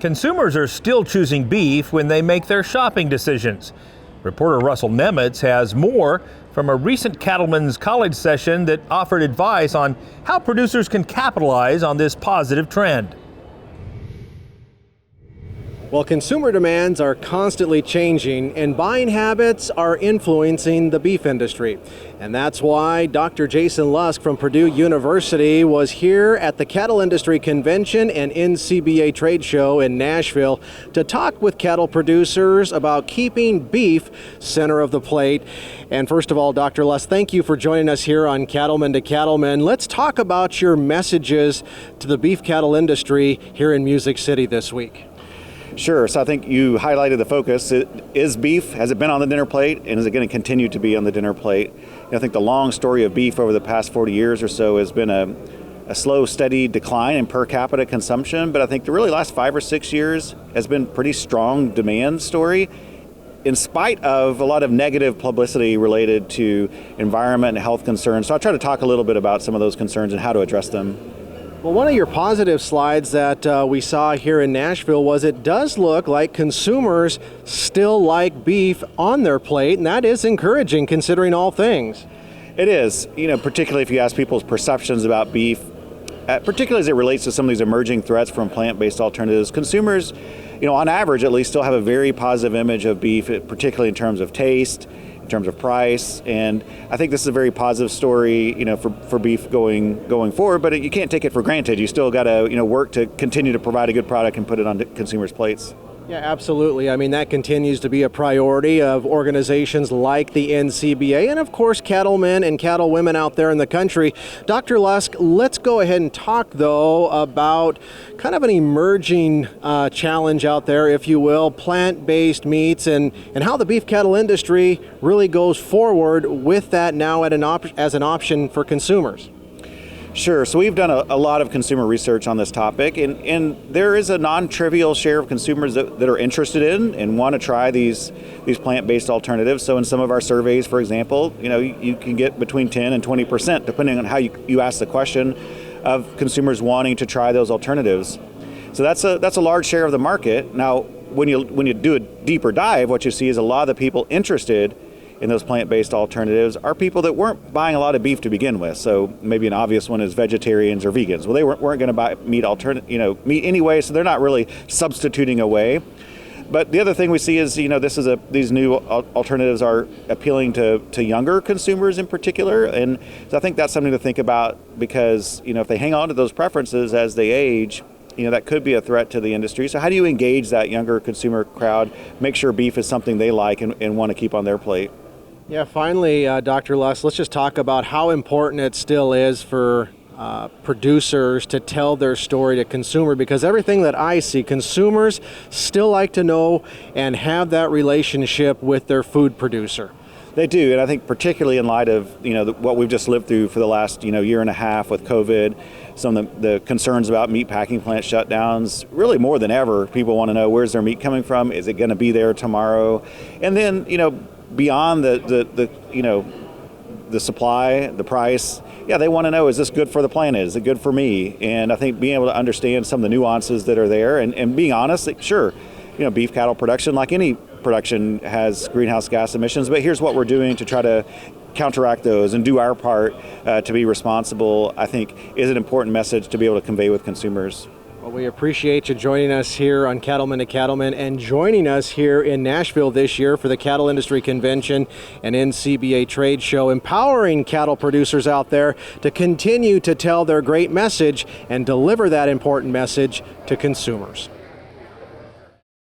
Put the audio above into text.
Consumers are still choosing beef when they make their shopping decisions. Reporter Russell Nemitz has more from a recent Cattlemen's college session that offered advice on how producers can capitalize on this positive trend. Well, consumer demands are constantly changing and buying habits are influencing the beef industry. And that's why Dr. Jason Lusk from Purdue University was here at the Cattle Industry Convention and NCBA trade show in Nashville to talk with cattle producers about keeping beef center of the plate. And first of all, Dr. Lusk, thank you for joining us here on Cattlemen to Cattlemen. Let's talk about your messages to the beef cattle industry here in Music City this week. Sure. So I think you highlighted the focus. Is beef, has it been on the dinner plate, and is it going to continue to be on the dinner plate? I think the long story of beef over the past 40 years or so has been a slow, steady decline in per capita consumption, but I think the really last 5 or 6 years has been pretty strong demand story in spite of a lot of negative publicity related to environment and health concerns. So I'll try to talk a little bit about some of those concerns and how to address them. Well, one of your positive slides that we saw here in Nashville was it does look like consumers still like beef on their plate, and that is encouraging considering all things. It is, particularly if you ask people's perceptions about beef, particularly as it relates to some of these emerging threats from plant-based alternatives. Consumers, on average at least, still have a very positive image of beef, particularly in terms of taste, in terms of price, and I think this is a very positive story, for beef going forward. But you can't take it for granted. You still got to, work to continue to provide a good product and put it on consumers' plates. Yeah, absolutely. I mean, that continues to be a priority of organizations like the NCBA and, of course, cattlemen and cattlewomen out there in the country. Dr. Lusk, let's go ahead and talk, though, about kind of an emerging challenge out there, if you will, plant-based meats and how the beef cattle industry really goes forward with that now as an option for consumers. Sure. So we've done a lot of consumer research on this topic, and there is a non-trivial share of consumers that are interested in and want to try these plant-based alternatives. So in some of our surveys, for example, you can get between 10 and 20%, depending on how you ask the question, of consumers wanting to try those alternatives. So that's a large share of the market. Now, when you do a deeper dive, what you see is a lot of the people interested in those plant-based alternatives are people that weren't buying a lot of beef to begin with. So maybe an obvious one is vegetarians or vegans. Well, they weren't going to buy meat anyway, so they're not really substituting away. But the other thing we see is, these new alternatives are appealing to younger consumers in particular, and so I think that's something to think about because, if they hang on to those preferences as they age, that could be a threat to the industry. So how do you engage that younger consumer crowd, make sure beef is something they like and want to keep on their plate? Yeah, finally, Dr. Lusk, let's just talk about how important it still is for producers to tell their story to consumer, because everything that I see, consumers still like to know and have that relationship with their food producer. They do, and I think particularly in light of what we've just lived through for the last year and a half with COVID, some of the concerns about meat packing plant shutdowns, really more than ever, people want to know where's their meat coming from, is it going to be there tomorrow, and then beyond the supply, the price, they want to know, is this good for the planet? Is it good for me? And I think being able to understand some of the nuances that are there and being honest, sure, beef cattle production, like any production, has greenhouse gas emissions, but here's what we're doing to try to counteract those and do our part to be responsible, I think is an important message to be able to convey with consumers. Well, we appreciate you joining us here on Cattlemen to Cattlemen and joining us here in Nashville this year for the Cattle Industry Convention and NCBA trade show, empowering cattle producers out there to continue to tell their great message and deliver that important message to consumers.